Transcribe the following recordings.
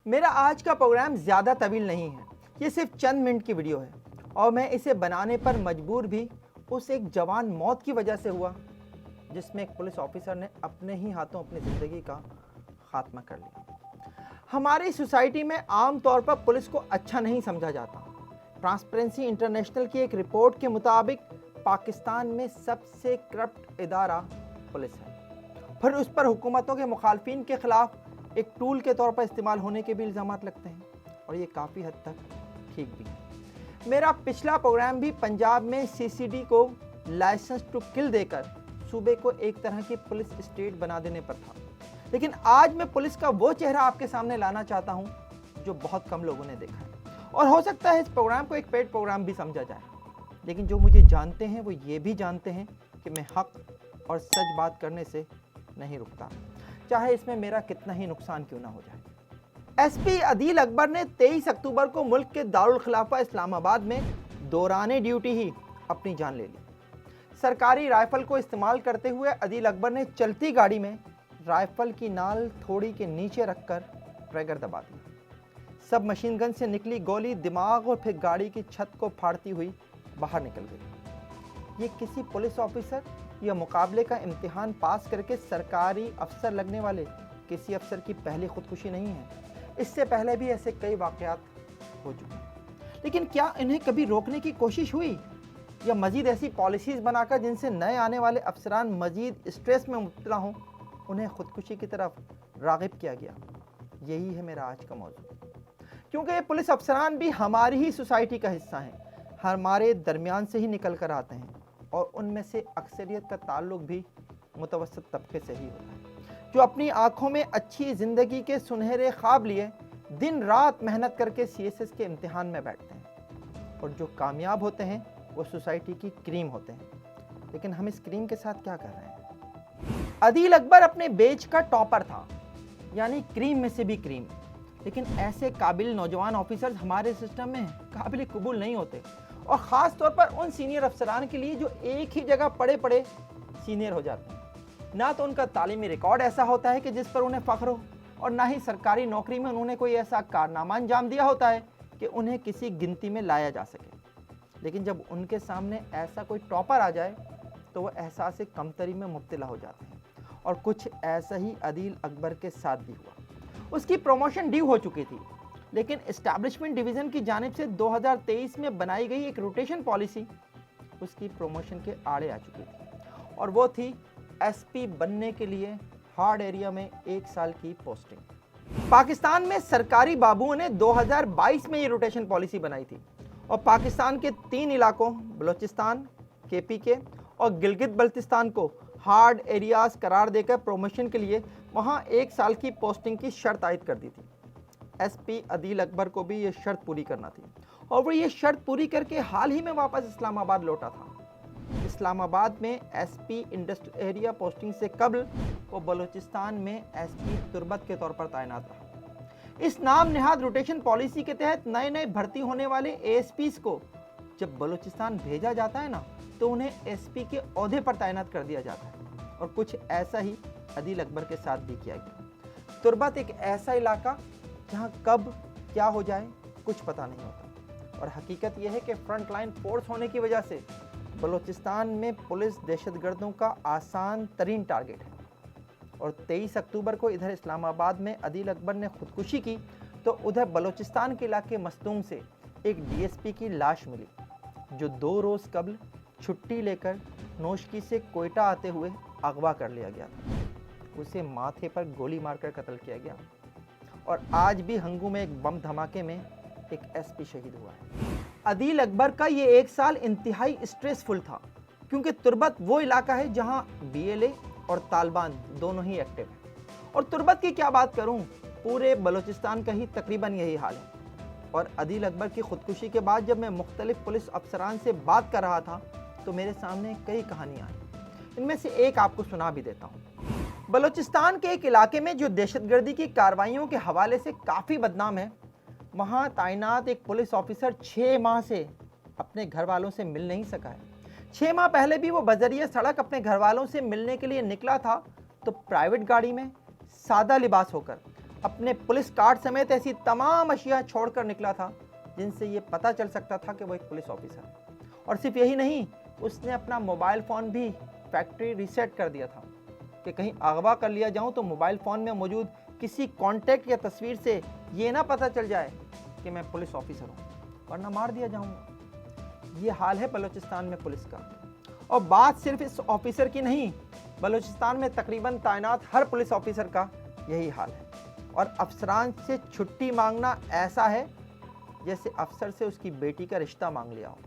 میرا آج کا پروگرام زیادہ طویل نہیں ہے، یہ صرف چند منٹ کی ویڈیو ہے اور میں اسے بنانے پر مجبور بھی اس ایک جوان موت کی وجہ سے ہوا جس میں ایک پولیس آفیسر نے اپنے ہی ہاتھوں اپنی زندگی کا خاتمہ کر لیا۔ ہماری سوسائٹی میں عام طور پر پولیس کو اچھا نہیں سمجھا جاتا۔ ٹرانسپیرنسی انٹرنیشنل کی ایک رپورٹ کے مطابق پاکستان میں سب سے کرپٹ ادارہ پولیس ہے، پھر اس پر حکومتوں کے مخالفین کے خلاف ایک ٹول کے طور پر استعمال ہونے کے بھی الزامات لگتے ہیں، اور یہ کافی حد تک ٹھیک بھی ہے۔ میرا پچھلا پروگرام بھی پنجاب میں سی سی ڈی کو لائسنس ٹو کل دے کر صوبے کو ایک طرح کی پولیس اسٹیٹ بنا دینے پر تھا، لیکن آج میں پولیس کا وہ چہرہ آپ کے سامنے لانا چاہتا ہوں جو بہت کم لوگوں نے دیکھا ہے، اور ہو سکتا ہے اس پروگرام کو ایک پیڈ پروگرام بھی سمجھا جائے، لیکن جو مجھے جانتے ہیں وہ یہ بھی جانتے ہیں کہ میں حق اور سچ بات کرنے سے نہیں رکتا، چاہے اس میں میرا کتنا ہی نقصان کیوں نہ ہو جائے۔ ایس پی عدیل اکبر نے 23 اکتوبر کو ملک کے دارالخلافہ اسلام آباد میں دوران ڈیوٹی ہی اپنی جان لے لی۔ سرکاری رائفل کو استعمال کرتے ہوئے عدیل اکبر نے چلتی گاڑی میں رائفل کی نال تھوڑی کے نیچے رکھ کر ٹریگر دبا دیا۔ سب مشین گن سے نکلی گولی دماغ اور پھر گاڑی کی چھت کو پھاڑتی ہوئی باہر نکل گئی۔ یہ کسی پولیس آفیسر یا مقابلے کا امتحان پاس کر کے سرکاری افسر لگنے والے کسی افسر کی پہلی خودکشی نہیں ہے، اس سے پہلے بھی ایسے کئی واقعات ہو چکے ہیں، لیکن کیا انہیں کبھی روکنے کی کوشش ہوئی یا مزید ایسی پالیسیز بنا کر جن سے نئے آنے والے افسران مزید اسٹریس میں مبتلا ہوں انہیں خودکشی کی طرف راغب کیا گیا؟ یہی ہے میرا آج کا موضوع، کیونکہ یہ پولیس افسران بھی ہماری ہی سوسائٹی کا حصہ ہیں، ہمارے درمیان سے ہی نکل کر آتے ہیں، اور ان میں سے اکثریت کا تعلق بھی متوسط طبقے سے ہی ہوتا ہے، جو اپنی آنکھوں میں اچھی زندگی کے سنہرے خواب لیے دن رات محنت کر کے سی ایس ایس کے امتحان میں بیٹھتے ہیں، اور جو کامیاب ہوتے ہیں وہ سوسائٹی کی کریم ہوتے ہیں۔ لیکن ہم اس کریم کے ساتھ کیا کر رہے ہیں؟ عدیل اکبر اپنے بیچ کا ٹاپر تھا، یعنی کریم میں سے بھی کریم، لیکن ایسے قابل نوجوان آفیسرز ہمارے سسٹم میں قابل قبول نہیں ہوتے، اور خاص طور پر ان سینئر افسران کے لیے جو ایک ہی جگہ پڑے پڑے سینئر ہو جاتے ہیں۔ نہ تو ان کا تعلیمی ریکارڈ ایسا ہوتا ہے کہ جس پر انہیں فخر ہو، اور نہ ہی سرکاری نوکری میں انہوں نے کوئی ایسا کارنامہ انجام دیا ہوتا ہے کہ انہیں کسی گنتی میں لایا جا سکے۔ لیکن جب ان کے سامنے ایسا کوئی ٹاپر آ جائے تو وہ احساس کمتری میں مبتلا ہو جاتے ہیں، اور کچھ ایسا ہی عدیل اکبر کے ساتھ بھی ہوا۔ اس کی پروموشن ڈیو ہو چکی تھی، لیکن اسٹیبلشمنٹ ڈویژن کی جانب سے 2023 میں بنائی گئی ایک روٹیشن پالیسی اس کی پروموشن کے آڑے آ چکی تھی، اور وہ تھی ایس پی بننے کے لیے ہارڈ ایریا میں 1 سال کی پوسٹنگ۔ پاکستان میں سرکاری بابوؤں نے 2022 میں یہ روٹیشن پالیسی بنائی تھی، اور پاکستان کے 3 علاقوں بلوچستان، کے پی کے اور گلگت بلتستان کو ہارڈ ایریاز قرار دے کر پروموشن کے لیے وہاں 1 سال کی پوسٹنگ کی شرط عائد کر دی تھی۔ ایس پی عدیل اکبر کو بھی یہ شرط پوری کرنا تھی، اور وہ یہ شرط پوری کر کے حال ہی میں واپس اسلام آباد لوٹا تھا۔ اسلام آباد میں S P industrial area posting سے قبل وہ بلوچستان میں ایس پی تربت کے طور پر تعینات رہا۔ اس نام نہاد روٹیشن پالیسی کے تحت نئے بھرتی ہونے والے اے ایس پیز کو جب بلوچستان بھیجا جاتا ہے تو انہیں ایس پی کے عہدے پر تعینات کر دیا جاتا ہے، اور کچھ ایسا ہی عدیل اکبر کے ساتھ بھی کیا گیا۔ تربت ایک ایسا علاقہ جہاں کب کیا ہو جائے کچھ پتہ نہیں ہوتا، اور حقیقت یہ ہے کہ فرنٹ لائن فورس ہونے کی وجہ سے بلوچستان میں پولیس دہشت گردوں کا آسان ترین ٹارگٹ ہے۔ اور 23 اکتوبر کو ادھر اسلام آباد میں عدیل اکبر نے خودکشی کی تو ادھر بلوچستان کے علاقے مستونگ سے ایک ڈی ایس پی کی لاش ملی، جو 2 روز قبل چھٹی لے کر نوشکی سے کوئٹہ آتے ہوئے اغوا کر لیا گیا تھا۔ اسے ماتھے پر گولی مار کر قتل کیا گیا، اور آج بھی ہنگو میں ایک بم دھماکے میں ایک ایس پی شہید ہوا ہے۔ عدیل اکبر کا یہ 1 سال انتہائی اسٹریسفل تھا، کیونکہ تربت وہ علاقہ ہے جہاں بی ایل اے اور طالبان دونوں ہی ایکٹیو ہیں، اور تربت کی کیا بات کروں، پورے بلوچستان کا ہی تقریباً یہی حال ہے۔ اور عدیل اکبر کی خودکشی کے بعد جب میں مختلف پولیس افسران سے بات کر رہا تھا تو میرے سامنے کئی کہانیاں آئیں، ان میں سے ایک آپ کو سنا بھی دیتا ہوں۔ بلوچستان کے ایک علاقے میں جو دہشت گردی کی کارروائیوں کے حوالے سے کافی بدنام ہے، وہاں تعینات ایک پولیس آفیسر 6 ماہ سے اپنے گھر والوں سے مل نہیں سکا ہے۔ 6 ماہ پہلے بھی وہ بذریعہ سڑک اپنے گھر والوں سے ملنے کے لیے نکلا تھا تو پرائیویٹ گاڑی میں سادہ لباس ہو کر अपने पुलिस कार्ड समेत ऐसी तमाम अशिया छोड़ कर निकला था जिनसे ये पता चल सकता था कि वो एक पुलिस ऑफिसर है। और सिर्फ यही नहीं, उसने अपना मोबाइल फ़ोन भी फैक्ट्री रीसेट कर दिया था कि कहीं अगवा कर लिया जाऊं तो मोबाइल फ़ोन में मौजूद किसी कॉन्टैक्ट या तस्वीर से ये ना पता चल जाए कि मैं पुलिस ऑफिसर हूँ, वरना मार दिया जाऊँगा। ये हाल है बलूचिस्तान में पुलिस का। और बात सिर्फ इस ऑफिसर की नहीं, बलूचिस्तान में तकरीबन तैनात हर पुलिस ऑफिसर का यही हाल है। और अफसरान से छुट्टी मांगना ऐसा है जैसे अफसर से उसकी बेटी का रिश्ता मांग लिया हो।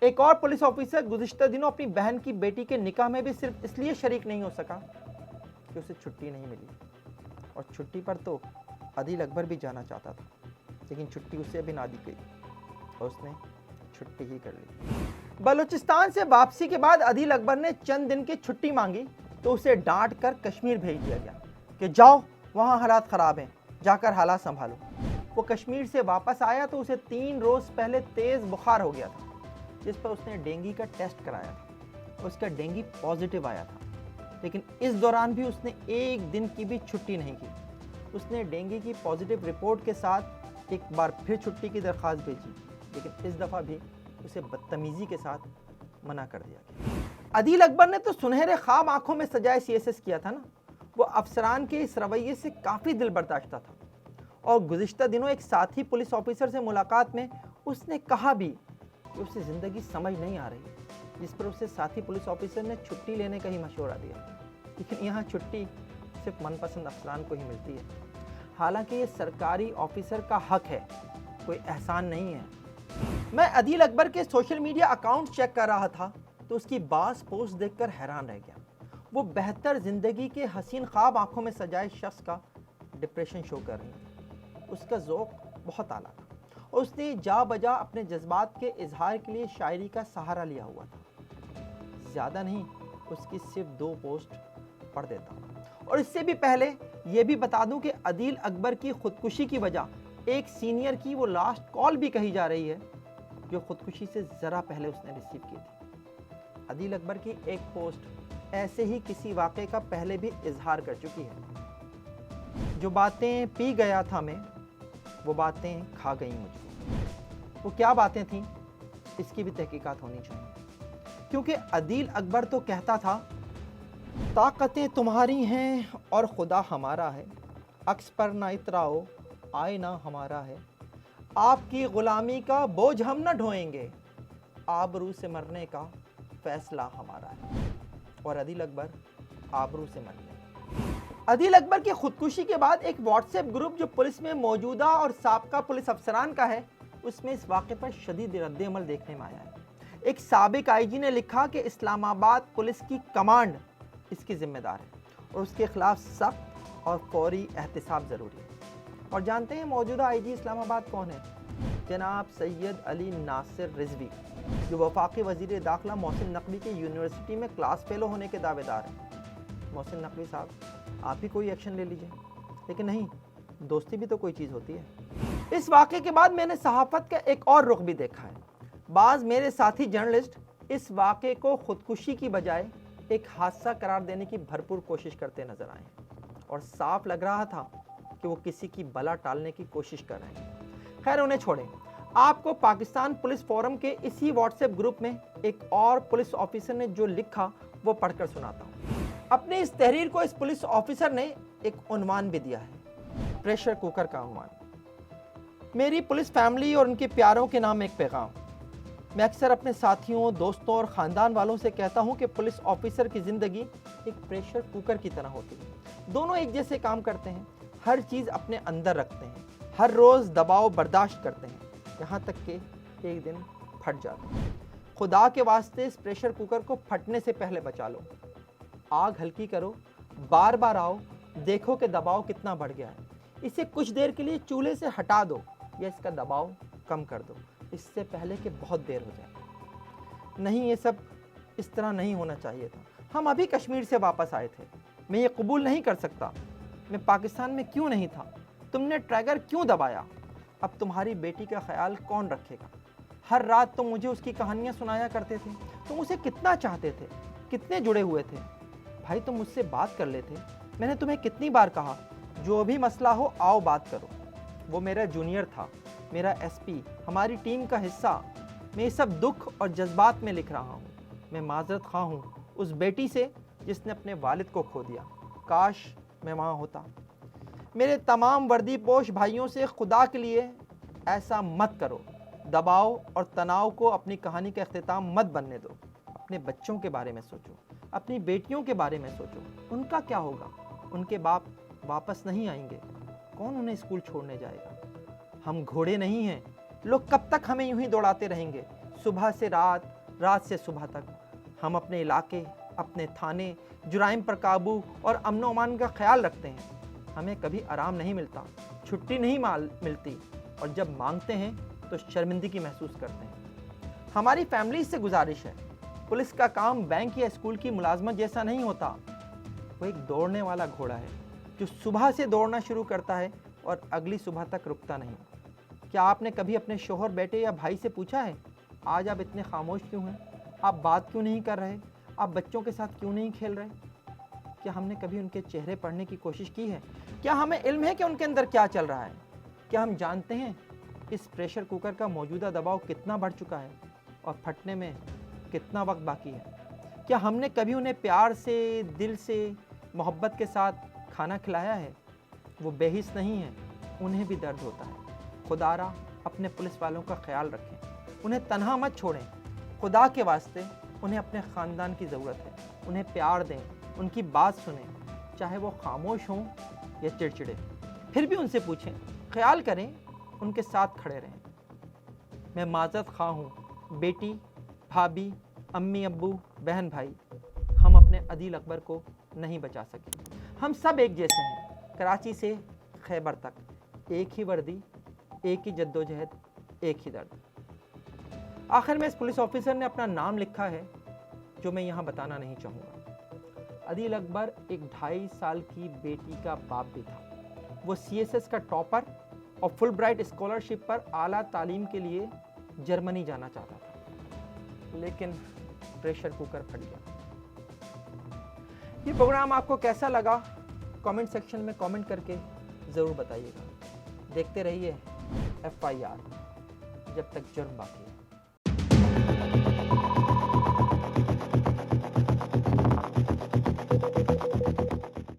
एक और पुलिस ऑफिसर गुज़िश्ता दिनों अपनी बहन की बेटी के निकाह में भी सिर्फ इसलिए शरीक नहीं हो सका कि उसे छुट्टी नहीं मिली। और छुट्टी पर तो अदील अकबर भी जाना चाहता था, लेकिन छुट्टी उसे भी ना दी गई और उसने छुट्टी ही कर ली। बलूचिस्तान से वापसी के बाद अदील अकबर ने चंद दिन की छुट्टी मांगी तो उसे डांट कर कश्मीर भेज दिया गया कि जाओ, वहाँ हालात ख़राब हैं, जाकर हालात संभालो। वो कश्मीर से वापस आया तो उसे 3 रोज़ पहले तेज़ बुखार हो गया था, जिस पर उसने डेंगू का टेस्ट कराया था। उसका डेंगू पॉजिटिव आया था, लेकिन इस दौरान भी उसने एक दिन की भी छुट्टी नहीं की। उसने डेंगू की पॉजिटिव रिपोर्ट के साथ एक बार फिर छुट्टी की दरख्वास्त भेजी, लेकिन इस दफ़ा भी उसे बदतमीज़ी के साथ मना कर दिया गया। अदील अकबर ने तो सुनहरे ख्वाब आंखों में सजाए CSS किया था ना। वो अफसरान के इस रवैये से काफ़ी दिल बर्दाश्ता था। और गुज़िश्ता दिनों एक साथी पुलिस ऑफिसर से मुलाकात में उसने कहा भी कि उसे ज़िंदगी समझ नहीं आ रही, जिस पर उसे साथी पुलिस ऑफिसर ने छुट्टी लेने का ही मशवरा दिया। लेकिन यहाँ छुट्टी सिर्फ मनपसंद अफसरान को ही मिलती है। हालांकि ये सरकारी ऑफिसर का हक है, कोई एहसान नहीं है। मैं अदील अकबर के सोशल मीडिया अकाउंट चेक कर रहा था तो उसकी बास पोस्ट देखकर हैरान रह गया। वो बेहतर ज़िंदगी के हसीन ख्वाब आंखों में सजाए शख्स का डिप्रेशन शो कर रही थी। उसका ज़ौक़ बहुत आला था और उसने जा बजा अपने जज्बात के इजहार के लिए शायरी का सहारा लिया हुआ था। ज़्यादा नहीं, उसकी सिर्फ 2 पोस्ट पढ़ देता हूँ। और इससे भी पहले ये भी बता दूं कि अदील अकबर की खुदकुशी की वजह एक सीनियर की वो लास्ट कॉल भी कही जा रही है, जो खुदकुशी से ज़रा पहले उसने रिसीव की थी। अदील अकबर की एक पोस्ट ऐसे ही किसी वाक़े का पहले भी इजहार कर चुकी है। जो बातें पी गया था मैं, वो बातें खा गई मुझको। वो क्या बातें थीं, इसकी भी तहकीकात होनी चाहिए। क्योंकि अदील अकबर तो कहता था, ताकतें तुम्हारी हैं और खुदा हमारा है, अक्स पर ना इतराओ, आईना हमारा है, आपकी ग़ुलामी का बोझ हम न ढोएंगे, आबरू से मरने का फैसला हमारा है। और अदील अकबर आबरू से मरने। अदील अकबर की खुदकुशी के बाद एक व्हाट्सएप ग्रुप जो पुलिस में मौजूदा और साबका पुलिस अफसरान का है, उसमें इस वाक़े पर शदीद रद्द-ए-अमल देखने में आया है। एक साबिक IG ने लिखा कि इस्लामाबाद पुलिस की कमांड इसकी जिम्मेदार है और उसके खिलाफ सख्त और फौरी एहतिसाब ज़रूरी है। और जानते हैं मौजूदा IG इस्लामाबाद कौन है? जनाब सैयद अली नासिर रिजवी, जो वफाकी वज़ीर दाखिला मोहसिन नकवी के यूनिवर्सिटी में क्लास फेलो होने के दावेदार हैं। मोहसिन नकवी साहब, आप ही कोई एक्शन ले लीजिए। लेकिन नहीं, दोस्ती भी तो कोई चीज़ होती है। इस वाक़े के बाद मैंने सहाफ़त का एक और रुख भी देखा है। बाज़ मेरे साथी जर्नलिस्ट इस वाक़े को खुदकुशी की बजाय एक हादसा करार देने की भरपूर कोशिश करते नजर आए और साफ लग रहा था कि वो किसी की बला टालने की कोशिश कर रहे हैं। खैर, उन्हें छोड़ें। आपको पाकिस्तान पुलिस फोरम के इसी व्हाट्सएप ग्रुप में एक और पुलिस ऑफिसर ने जो लिखा वो पढ़कर सुनाता हूँ। अपनी इस तहरीर को इस पुलिस ऑफिसर ने एक उन्वान भी दिया है, प्रेशर कुकर का उन्वान। मेरी पुलिस फैमिली और उनके प्यारों के नाम एक पैगाम। मैं अक्सर अपने साथियों, दोस्तों और ख़ानदान वालों से कहता हूं कि पुलिस ऑफिसर की ज़िंदगी एक प्रेशर कुकर की तरह होती है। दोनों एक जैसे काम करते हैं, हर चीज़ अपने अंदर रखते हैं, हर रोज़ दबाव बर्दाश्त करते हैं, यहाँ तक कि एक दिन फट जाते हैं। खुदा के वास्ते इस प्रेशर कुकर को फटने से पहले बचा लो। आग हल्की करो, बार बार आओ, देखो कि दबाव कितना बढ़ गया है। इसे कुछ देर के लिए चूल्हे से हटा दो या इसका दबाव कम कर दो, इससे पहले कि बहुत देर हो जाए। नहीं, ये सब इस तरह नहीं होना चाहिए था। हम अभी कश्मीर से वापस आए थे। मैं ये कबूल नहीं कर सकता। मैं पाकिस्तान में क्यों नहीं था? तुमने ट्रैगर क्यों दबाया? अब तुम्हारी बेटी का ख्याल कौन रखेगा? हर रात तुम मुझे उसकी कहानियाँ सुनाया करते थे। तुम उसे कितना चाहते थे, कितने जुड़े हुए थे। भाई, तुम मुझसे बात कर लेते। मैंने तुम्हें कितनी बार कहा, जो भी मसला हो आओ बात करो। वो मेरा जूनियर था, मेरा एसपी, हमारी टीम का हिस्सा। मैं ये सब दुख और जज्बात में लिख रहा हूँ। मैं माजरत खा हूँ उस बेटी से जिसने अपने वालिद को खो दिया। काश मैं वहाँ होता। मेरे तमाम वर्दी पोश भाइयों से खुदा के लिए ऐसा मत करो। दबाव और तनाव को अपनी कहानी का इख्तिताम मत बनने दो। अपने बच्चों के बारे में सोचो, अपनी बेटियों के बारे में सोचो। उनका क्या होगा? उनके बाप वापस नहीं आएंगे, कौन उन्हें स्कूल छोड़ने जाएगा? हम घोड़े नहीं हैं। लोग कब तक हमें यूं ही दौड़ाते रहेंगे, सुबह से रात, रात से सुबह तक। हम अपने इलाके, अपने थाने, जुराइम पर काबू और अमन व अमान का ख्याल रखते हैं। हमें कभी आराम नहीं मिलता, छुट्टी नहीं मिलती, और जब मांगते हैं तो शर्मिंदगी महसूस करते हैं। हमारी फैमिली से गुजारिश है, पुलिस का काम बैंक या स्कूल की मुलाजमत जैसा नहीं होता। वो एक दौड़ने वाला घोड़ा है जो सुबह से दौड़ना शुरू करता है और अगली सुबह तक रुकता नहीं। क्या आपने कभी अपने शोहर, बेटे या भाई से पूछा है, आज आप इतने खामोश क्यों हैं? आप बात क्यों नहीं कर रहे? आप बच्चों के साथ क्यों नहीं खेल रहे? क्या हमने कभी उनके चेहरे पढ़ने की कोशिश की है? क्या हमें इल्म है कि उनके अंदर क्या चल रहा है? क्या हम जानते हैं इस प्रेशर कुकर का मौजूदा दबाव कितना बढ़ चुका है और फटने में कितना वक्त बाकी है? क्या हमने कभी उन्हें प्यार से, दिल से, मोहब्बत के साथ खाना खिलाया है? वो बेहिस नहीं है, उन्हें भी दर्द होता है। खुदारा अपने पुलिस वालों का ख्याल रखें, उन्हें तन्हा मत छोड़ें। खुदा के वास्ते उन्हें अपने ख़ानदान की ज़रूरत है। उन्हें प्यार दें, उनकी बात सुनें, चाहे वो खामोश हों या चिड़चिड़े। फिर भी उनसे पूछें, ख्याल करें, उनके साथ खड़े रहें। मैं माजरत खा हूँ बेटी, भाभी, अम्मी, अब्बू, बहन, भाई। हम अपने अदील अकबर को नहीं बचा सके। हम सब एक जैसे हैं, कराची से खैबर तक। एक ही वर्दी, एक ही जद्दोजहद, एक ही दर्द। आखिर में इस पुलिस ऑफिसर ने अपना नाम लिखा है जो मैं यहाँ बताना नहीं चाहूँगा। अदील अकबर एक 2.5 साल की बेटी का बाप भी था। वो CSS का टॉपर और फुल ब्राइट स्कॉलरशिप पर आला तालीम के लिए जर्मनी जाना चाहता था, लेकिन प्रेशर कुकर फट गया। ये प्रोग्राम आपको कैसा लगा कमेंट सेक्शन में कमेंट करके ज़रूर बताइएगा। देखते रहिए FIR, जब तक जुर्म बाकी है।